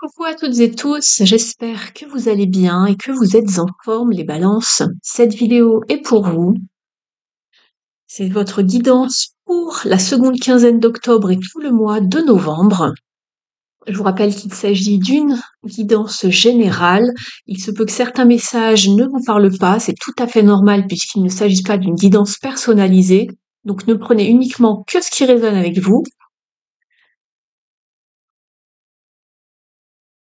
Coucou à toutes et tous, j'espère que vous allez bien et que vous êtes en forme les balances. Cette vidéo est pour vous. C'est votre guidance pour la seconde quinzaine d'octobre et tout le mois de novembre. Je vous rappelle qu'il s'agit d'une guidance générale. Il se peut que certains messages ne vous parlent pas, c'est tout à fait normal puisqu'il ne s'agit pas d'une guidance personnalisée. Donc ne prenez uniquement que ce qui résonne avec vous.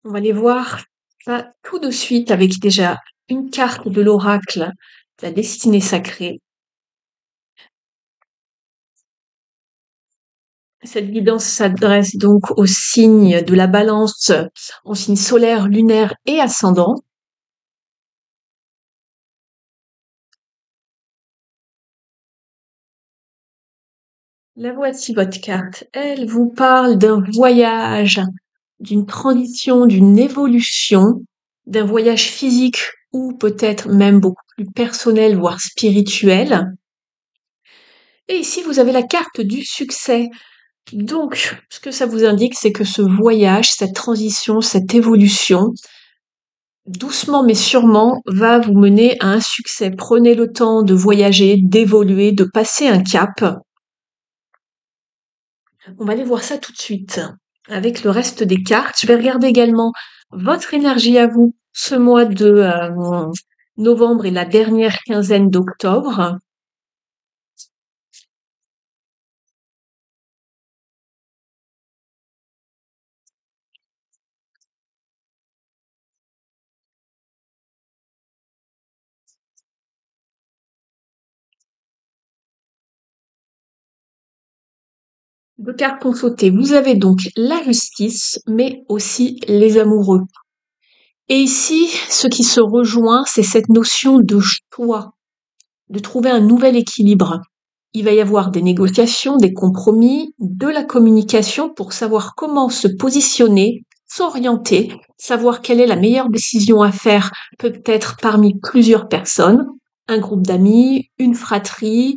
On va aller voir ça tout de suite avec déjà une carte de l'oracle, la destinée sacrée. Cette guidance s'adresse donc aux signes de la balance, aux signes solaires, lunaires et ascendants. La voici votre carte. Elle vous parle d'un voyage, d'une transition, d'une évolution, d'un voyage physique ou peut-être même beaucoup plus personnel, voire spirituel. Et ici, vous avez la carte du succès. Donc, ce que ça vous indique, c'est que ce voyage, cette transition, cette évolution, doucement mais sûrement, va vous mener à un succès. Prenez le temps de voyager, d'évoluer, de passer un cap. On va aller voir ça tout de suite avec le reste des cartes. Je vais regarder également votre énergie à vous ce mois de novembre et la dernière quinzaine d'octobre. Deux cartes consultées. Vous avez donc la justice, mais aussi les amoureux. Et ici, ce qui se rejoint, c'est cette notion de choix, de trouver un nouvel équilibre. Il va y avoir des négociations, des compromis, de la communication pour savoir comment se positionner, s'orienter, savoir quelle est la meilleure décision à faire, peut-être parmi plusieurs personnes, un groupe d'amis, une fratrie,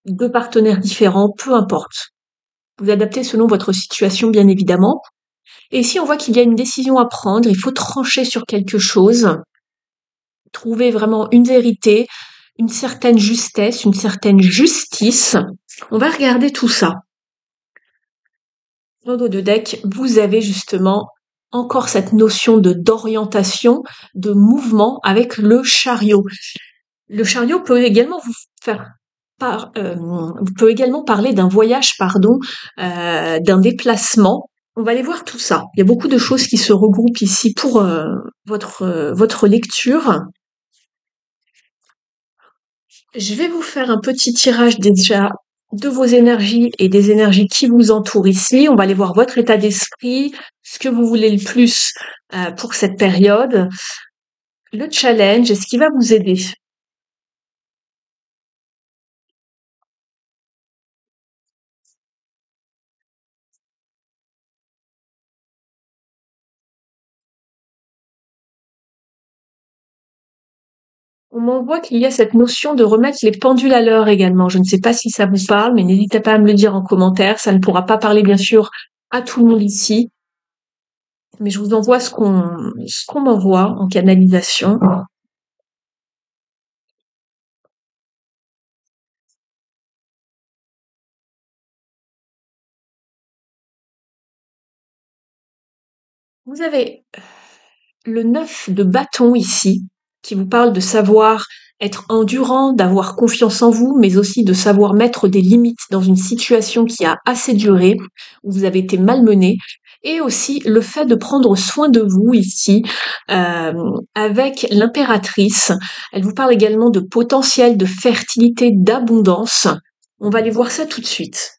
deux partenaires différents, peu importe. Vous adaptez selon votre situation, bien évidemment. Et si on voit qu'il y a une décision à prendre, il faut trancher sur quelque chose, trouver vraiment une vérité, une certaine justesse, une certaine justice. On va regarder tout ça. Dans le dos de deck, vous avez justement encore cette notion d'orientation, de mouvement avec le chariot. Le chariot peut également vous faire peut également parler d'un voyage, d'un déplacement. On va aller voir tout ça. Il y a beaucoup de choses qui se regroupent ici pour votre lecture. Je vais vous faire un petit tirage déjà de vos énergies et des énergies qui vous entourent ici. On va aller voir votre état d'esprit, ce que vous voulez le plus pour cette période, le challenge et ce qui va vous aider. On m'envoie qu'il y a cette notion de remettre les pendules à l'heure également. Je ne sais pas si ça vous parle, mais n'hésitez pas à me le dire en commentaire. Ça ne pourra pas parler, bien sûr, à tout le monde ici. Mais je vous envoie ce qu'on m'envoie en canalisation. Vous avez le 9 de bâton ici, qui vous parle de savoir être endurant, d'avoir confiance en vous, mais aussi de savoir mettre des limites dans une situation qui a assez duré, où vous avez été malmené, et aussi le fait de prendre soin de vous ici, avec l'impératrice. Elle vous parle également de potentiel, de fertilité, d'abondance. On va aller voir ça tout de suite.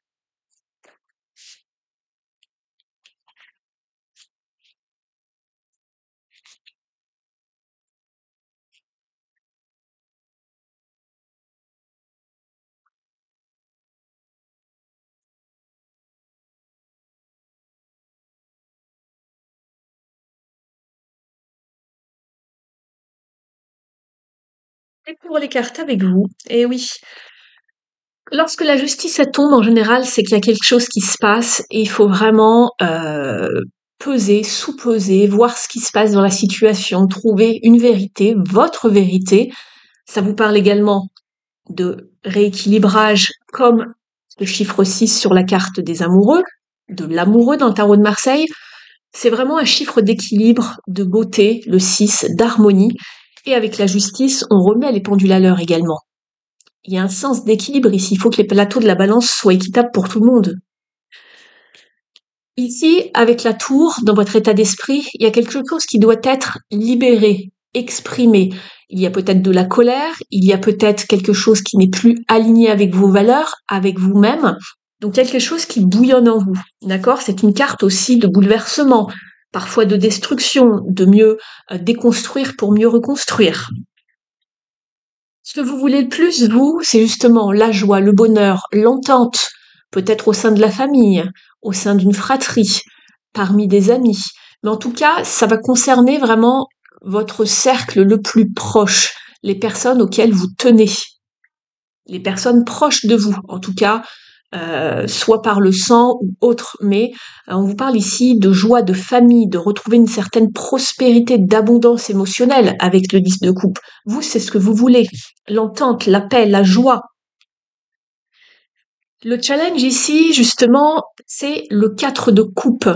Et pour les cartes avec vous, et oui, lorsque la justice elle tombe, en général, c'est qu'il y a quelque chose qui se passe et il faut vraiment peser, sous-peser, voir ce qui se passe dans la situation, trouver une vérité, votre vérité. Ça vous parle également de rééquilibrage comme le chiffre 6 sur la carte des amoureux, de l'amoureux dans le tarot de Marseille. C'est vraiment un chiffre d'équilibre, de beauté, le 6, d'harmonie. Et avec la justice, on remet les pendules à l'heure également. Il y a un sens d'équilibre ici. Il faut que les plateaux de la balance soient équitables pour tout le monde. Ici, avec la tour, dans votre état d'esprit, il y a quelque chose qui doit être libéré, exprimé. Il y a peut-être de la colère, il y a peut-être quelque chose qui n'est plus aligné avec vos valeurs, avec vous-même. Donc quelque chose qui bouillonne en vous, d'accord? C'est une carte aussi de bouleversement, parfois de destruction, de mieux déconstruire pour mieux reconstruire. Ce que vous voulez le plus, vous, c'est justement la joie, le bonheur, l'entente, peut-être au sein de la famille, au sein d'une fratrie, parmi des amis. Mais en tout cas, ça va concerner vraiment votre cercle le plus proche, les personnes auxquelles vous tenez, les personnes proches de vous, en tout cas, soit par le sang ou autre. Mais on vous parle ici de joie, de famille, de retrouver une certaine prospérité, d'abondance émotionnelle avec le 10 de coupe. Vous, c'est ce que vous voulez. L'entente, la paix, la joie. Le challenge ici, justement, c'est le 4 de coupe.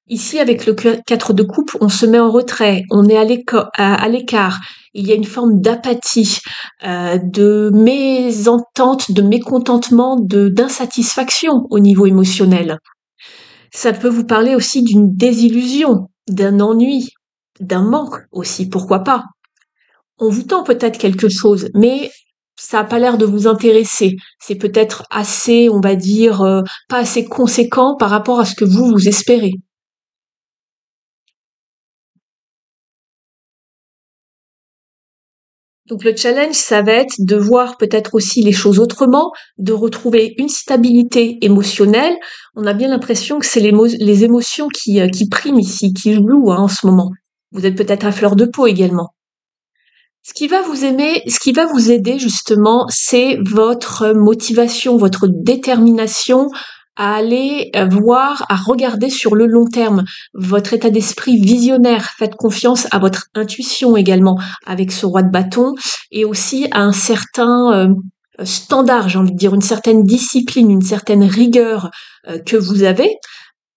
Ici, avec le 4 de coupe, on se met en retrait, on est à l'écart. Il y a une forme d'apathie, de mésentente, de mécontentement, d'insatisfaction au niveau émotionnel. Ça peut vous parler aussi d'une désillusion, d'un ennui, d'un manque aussi, pourquoi pas. On vous tend peut-être quelque chose, mais ça n'a pas l'air de vous intéresser. C'est peut-être assez, on va dire, pas assez conséquent par rapport à ce que vous espérez. Donc le challenge, ça va être de voir peut-être aussi les choses autrement, de retrouver une stabilité émotionnelle. On a bien l'impression que c'est les émotions qui priment ici, qui jouent en ce moment. Vous êtes peut-être à fleur de peau également. Ce qui va vous aider justement, c'est votre motivation, votre détermination à aller voir, à regarder sur le long terme, votre état d'esprit visionnaire. Faites confiance à votre intuition également, avec ce roi de bâton, et aussi à un certain standard, j'ai envie de dire, une certaine discipline, une certaine rigueur que vous avez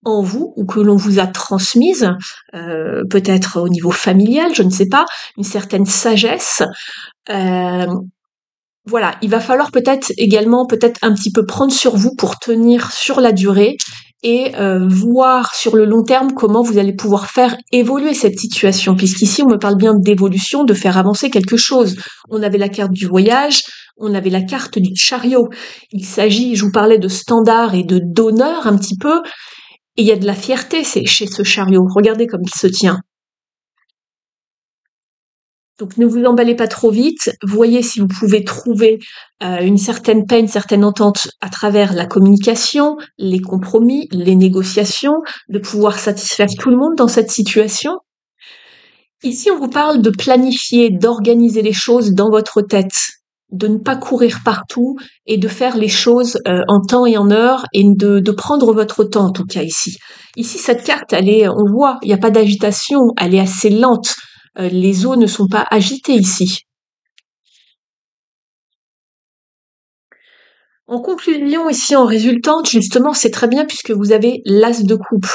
en vous ou que l'on vous a transmise, peut-être au niveau familial, je ne sais pas, une certaine sagesse. Euh, voilà, il va falloir peut-être également peut-être un petit peu prendre sur vous pour tenir sur la durée et voir sur le long terme comment vous allez pouvoir faire évoluer cette situation, puisqu'ici on me parle bien d'évolution, de faire avancer quelque chose. On avait la carte du voyage, on avait la carte du chariot. Il s'agit, je vous parlais de standard et de d'honneur un petit peu, et il y a de la fierté chez ce chariot. Regardez comme il se tient. Donc ne vous emballez pas trop vite. Voyez si vous pouvez trouver une certaine paix, une certaine entente à travers la communication, les compromis, les négociations, de pouvoir satisfaire tout le monde dans cette situation. Ici, on vous parle de planifier, d'organiser les choses dans votre tête, de ne pas courir partout et de faire les choses en temps et en heure et de prendre votre temps en tout cas ici. Ici, cette carte, on voit, il n'y a pas d'agitation, elle est assez lente. Les eaux ne sont pas agitées ici. En conclusion, ici en résultante, justement, c'est très bien puisque vous avez l'as de coupe.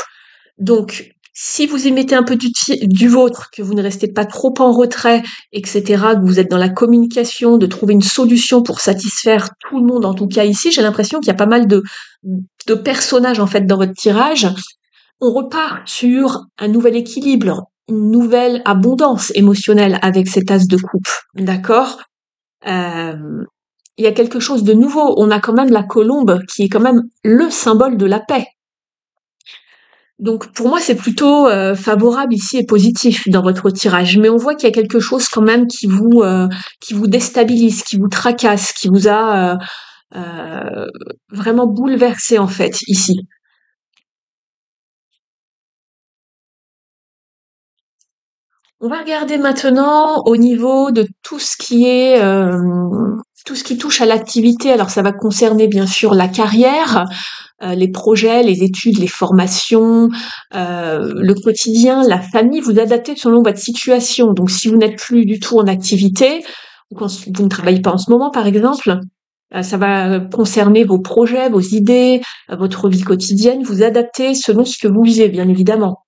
Donc, si vous y mettez un peu du vôtre, que vous ne restez pas trop en retrait, etc., que vous êtes dans la communication, de trouver une solution pour satisfaire tout le monde, en tout cas ici, j'ai l'impression qu'il y a pas mal de personnages en fait dans votre tirage. On repart sur un nouvel équilibre, une nouvelle abondance émotionnelle avec cet as de coupe, d'accord? Euh, il y a quelque chose de nouveau. On a quand même la colombe qui est quand même le symbole de la paix. Donc pour moi, c'est plutôt favorable ici et positif dans votre tirage. Mais on voit qu'il y a quelque chose quand même qui vous déstabilise, qui vous tracasse, qui vous a vraiment bouleversé en fait ici. On va regarder maintenant au niveau de tout ce qui est tout ce qui touche à l'activité. Alors ça va concerner bien sûr la carrière. les projets, les études, les formations, le quotidien, la famille, vous adaptez selon votre situation. Donc si vous n'êtes plus du tout en activité, ou quand vous ne travaillez pas en ce moment par exemple, ça va concerner vos projets, vos idées, votre vie quotidienne, vous adaptez selon ce que vous vivez, bien évidemment.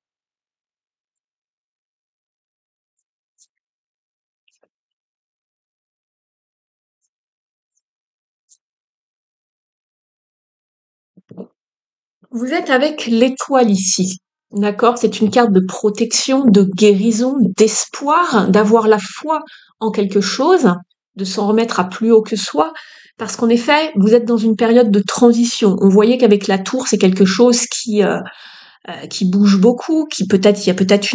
Vous êtes avec l'étoile ici. D'accord? C'est une carte de protection, de guérison, d'espoir, d'avoir la foi en quelque chose, de s'en remettre à plus haut que soi. Parce qu'en effet, vous êtes dans une période de transition. On voyait qu'avec la tour, c'est quelque chose qui bouge beaucoup, qui peut-être, il y a peut-être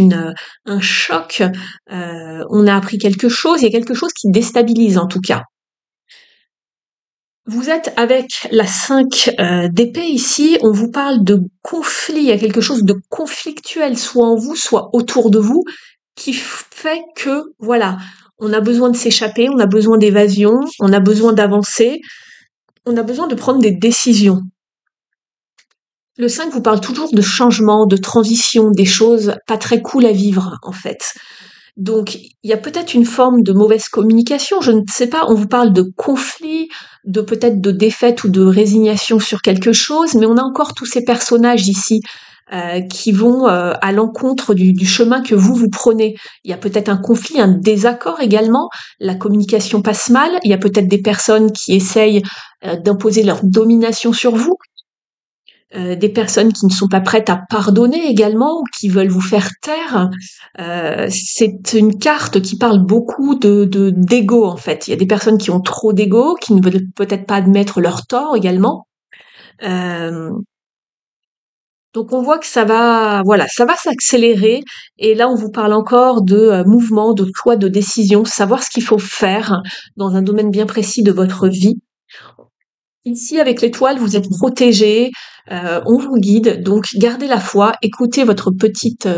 un choc. On a appris quelque chose. Il y a quelque chose qui déstabilise en tout cas. Vous êtes avec la 5 d'épée ici, on vous parle de conflit, il y a quelque chose de conflictuel, soit en vous, soit autour de vous, qui fait que, voilà, on a besoin de s'échapper, on a besoin d'évasion, on a besoin d'avancer, on a besoin de prendre des décisions. Le 5 vous parle toujours de changement, de transition, des choses pas très cool à vivre, en fait. Donc, il y a peut-être une forme de mauvaise communication, je ne sais pas, on vous parle de conflit, de peut-être de défaite ou de résignation sur quelque chose, mais on a encore tous ces personnages ici qui vont à l'encontre du chemin que vous prenez. Il y a peut-être un conflit, un désaccord également, la communication passe mal, il y a peut-être des personnes qui essayent d'imposer leur domination sur vous, des personnes qui ne sont pas prêtes à pardonner également ou qui veulent vous faire taire. C'est une carte qui parle beaucoup de d'ego en fait. Il y a des personnes qui ont trop d'ego, qui ne veulent peut-être pas admettre leur tort également. Euh, donc on voit que ça va, voilà, ça va s'accélérer. Et là, on vous parle encore de mouvement, de choix, de décision, savoir ce qu'il faut faire dans un domaine bien précis de votre vie. Ici, avec l'étoile, vous êtes protégé, on vous guide, donc gardez la foi, écoutez votre petite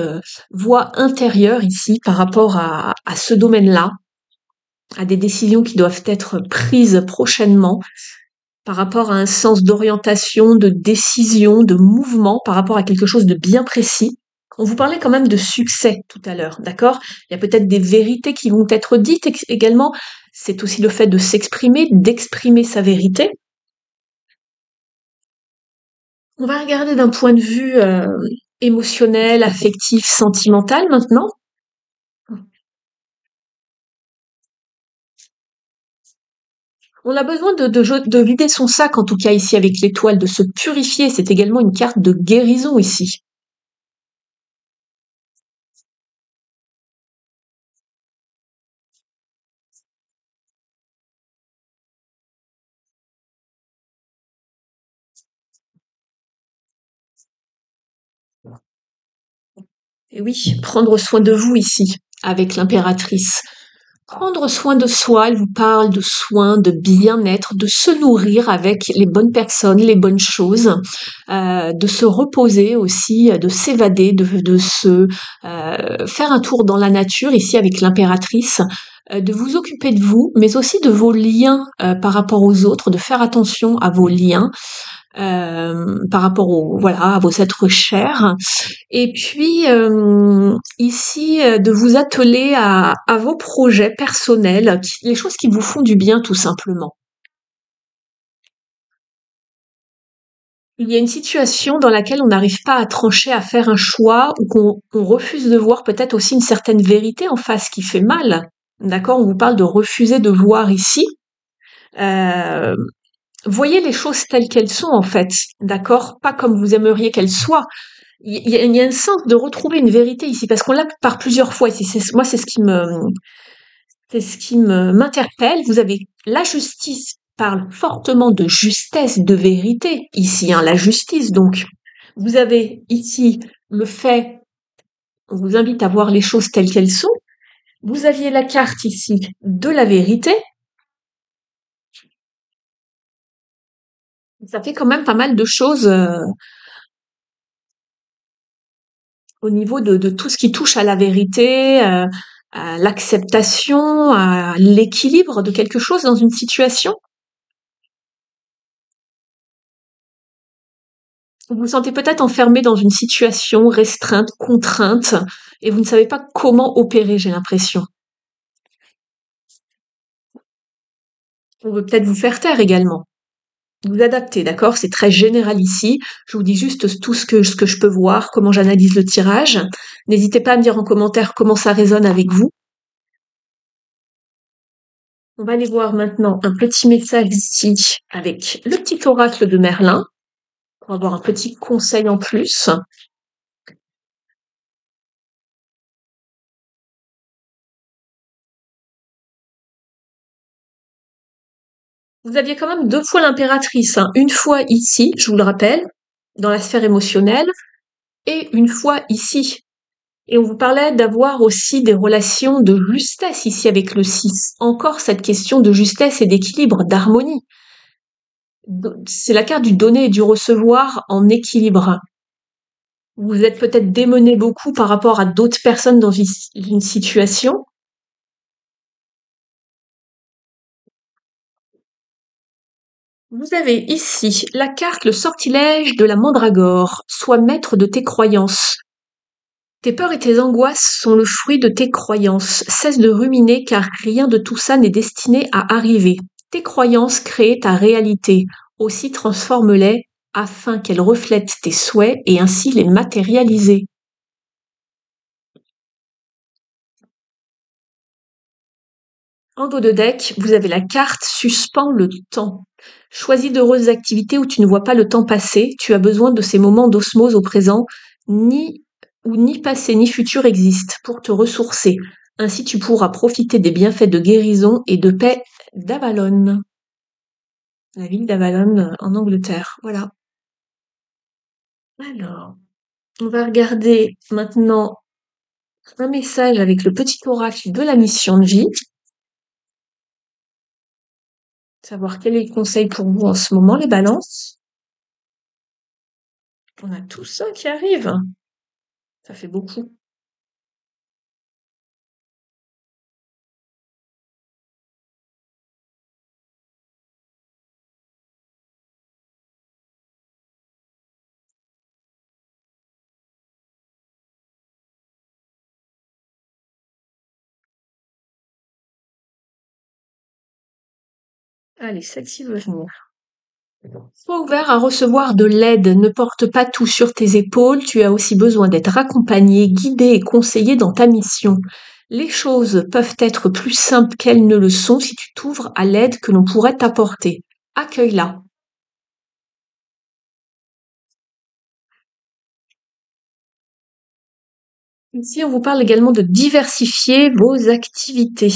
voix intérieure ici par rapport à ce domaine-là, à des décisions qui doivent être prises prochainement, par rapport à un sens d'orientation, de décision, de mouvement, par rapport à quelque chose de bien précis. On vous parlait quand même de succès tout à l'heure, d'accord? Il y a peut-être des vérités qui vont être dites également. C'est aussi le fait de s'exprimer, d'exprimer sa vérité. On va regarder d'un point de vue émotionnel, affectif, sentimental maintenant. On a besoin de vider son sac, en tout cas ici avec l'étoile, de se purifier. C'est également une carte de guérison ici. Et oui, prendre soin de vous ici, avec l'impératrice. Prendre soin de soi, elle vous parle de soins, de bien-être, de se nourrir avec les bonnes personnes, les bonnes choses, de se reposer aussi, de s'évader, de se faire un tour dans la nature ici avec l'impératrice, de vous occuper de vous, mais aussi de vos liens par rapport aux autres, de faire attention à vos liens par rapport voilà, à vos êtres chers. Et puis ici, de vous atteler à vos projets personnels, les choses qui vous font du bien tout simplement. Il y a une situation dans laquelle on n'arrive pas à trancher, à faire un choix, ou qu'on refuse de voir peut-être aussi une certaine vérité en face qui fait mal. D'accord? On vous parle de refuser de voir ici. Euh, Voyez les choses telles qu'elles sont en fait, d'accord? Pas comme vous aimeriez qu'elles soient. Il y a un sens de retrouver une vérité ici, parce qu'on l'a par plusieurs fois ici. Moi, c'est ce qui m'interpelle. Vous avez la justice parle fortement de justesse, de vérité ici, hein, la justice. Donc, vous avez ici le fait, on vous invite à voir les choses telles qu'elles sont. Vous aviez la carte ici de la vérité. Ça fait quand même pas mal de choses au niveau de tout ce qui touche à la vérité, à l'acceptation, à l'équilibre de quelque chose dans une situation. Vous vous sentez peut-être enfermé dans une situation restreinte, contrainte, et vous ne savez pas comment opérer, j'ai l'impression. On veut peut-être vous faire taire également. Vous adaptez, d'accord? C'est très général ici. Je vous dis juste tout ce que je peux voir, comment j'analyse le tirage. N'hésitez pas à me dire en commentaire comment ça résonne avec vous. On va aller voir maintenant un petit message ici avec le petit oracle de Merlin pour avoir un petit conseil en plus. Vous aviez quand même deux fois l'impératrice, hein. Une fois ici, je vous le rappelle, dans la sphère émotionnelle, et une fois ici. Et on vous parlait d'avoir aussi des relations de justesse ici avec le 6. Encore cette question de justesse et d'équilibre, d'harmonie. C'est la carte du donner et du recevoir en équilibre. Vous êtes peut-être démené beaucoup par rapport à d'autres personnes dans une situation. Vous avez ici la carte, le sortilège de la mandragore. Sois maître de tes croyances. Tes peurs et tes angoisses sont le fruit de tes croyances. Cesse de ruminer car rien de tout ça n'est destiné à arriver. Tes croyances créent ta réalité. Aussi transforme-les afin qu'elles reflètent tes souhaits et ainsi les matérialiser. En dos de deck, vous avez la carte Suspends le temps. Choisis d'heureuses activités où tu ne vois pas le temps passer. Tu as besoin de ces moments d'osmose au présent, où ni passé ni futur existent, pour te ressourcer. Ainsi, tu pourras profiter des bienfaits de guérison et de paix d'Avalon. La ville d'Avalon en Angleterre. Voilà. Alors, on va regarder maintenant un message avec le petit oracle de la mission de vie. Savoir quel est le conseil pour vous en ce moment, les balances. On a tout ça qui arrive. Ça fait beaucoup. Allez, celle-ci veut venir. Sois ouvert à recevoir de l'aide. Ne porte pas tout sur tes épaules. Tu as aussi besoin d'être accompagné, guidé et conseillé dans ta mission. Les choses peuvent être plus simples qu'elles ne le sont si tu t'ouvres à l'aide que l'on pourrait t'apporter. Accueille-la. Ici, on vous parle également de diversifier vos activités.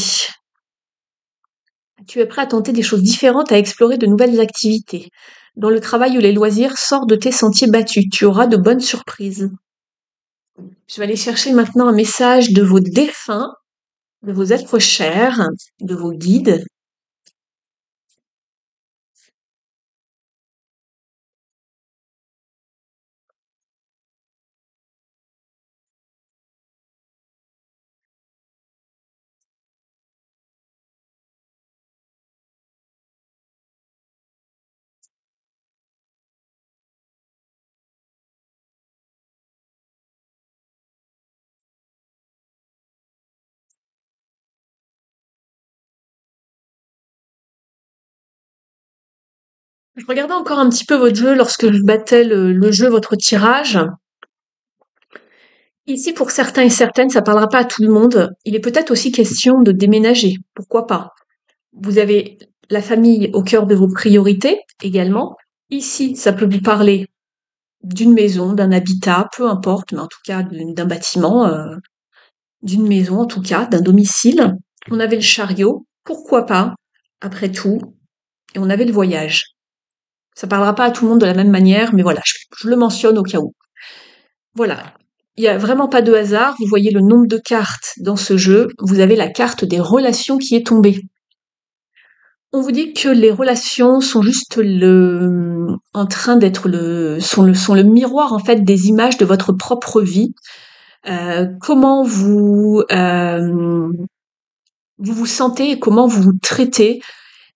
Tu es prêt à tenter des choses différentes, à explorer de nouvelles activités. Dans le travail ou les loisirs, sors de tes sentiers battus. Tu auras de bonnes surprises. Je vais aller chercher maintenant un message de vos défunts, de vos êtres chers, de vos guides. Je regardais encore un petit peu votre jeu lorsque je battais le jeu, votre tirage. Ici, pour certains et certaines, ça parlera pas à tout le monde. Il est peut-être aussi question de déménager. Pourquoi pas? Vous avez la famille au cœur de vos priorités également. Ici, ça peut vous parler d'une maison, d'un habitat, peu importe, mais en tout cas d'un bâtiment, d'une maison en tout cas, d'un domicile. On avait le chariot, pourquoi pas, après tout, et on avait le voyage. Ça parlera pas à tout le monde de la même manière, mais voilà, je le mentionne au cas où. Voilà. Il y a vraiment pas de hasard. Vous voyez le nombre de cartes dans ce jeu. Vous avez la carte des relations qui est tombée. On vous dit que les relations sont juste en train d'être sont le miroir en fait des images de votre propre vie. Comment vous vous sentez et comment vous vous traitez.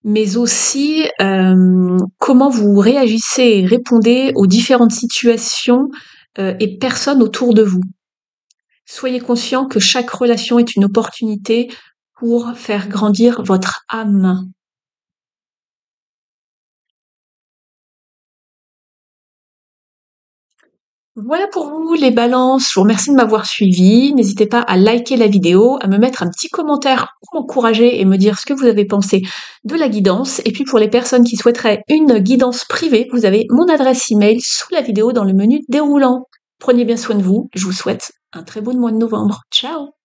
mais aussi comment vous réagissez et répondez aux différentes situations et personnes autour de vous. Soyez conscient que chaque relation est une opportunité pour faire grandir votre âme. Voilà pour vous les balances. Je vous remercie de m'avoir suivi. N'hésitez pas à liker la vidéo, à me mettre un petit commentaire pour m'encourager et me dire ce que vous avez pensé de la guidance. Et puis pour les personnes qui souhaiteraient une guidance privée, vous avez mon adresse email sous la vidéo dans le menu déroulant. Prenez bien soin de vous. Je vous souhaite un très beau mois de novembre. Ciao!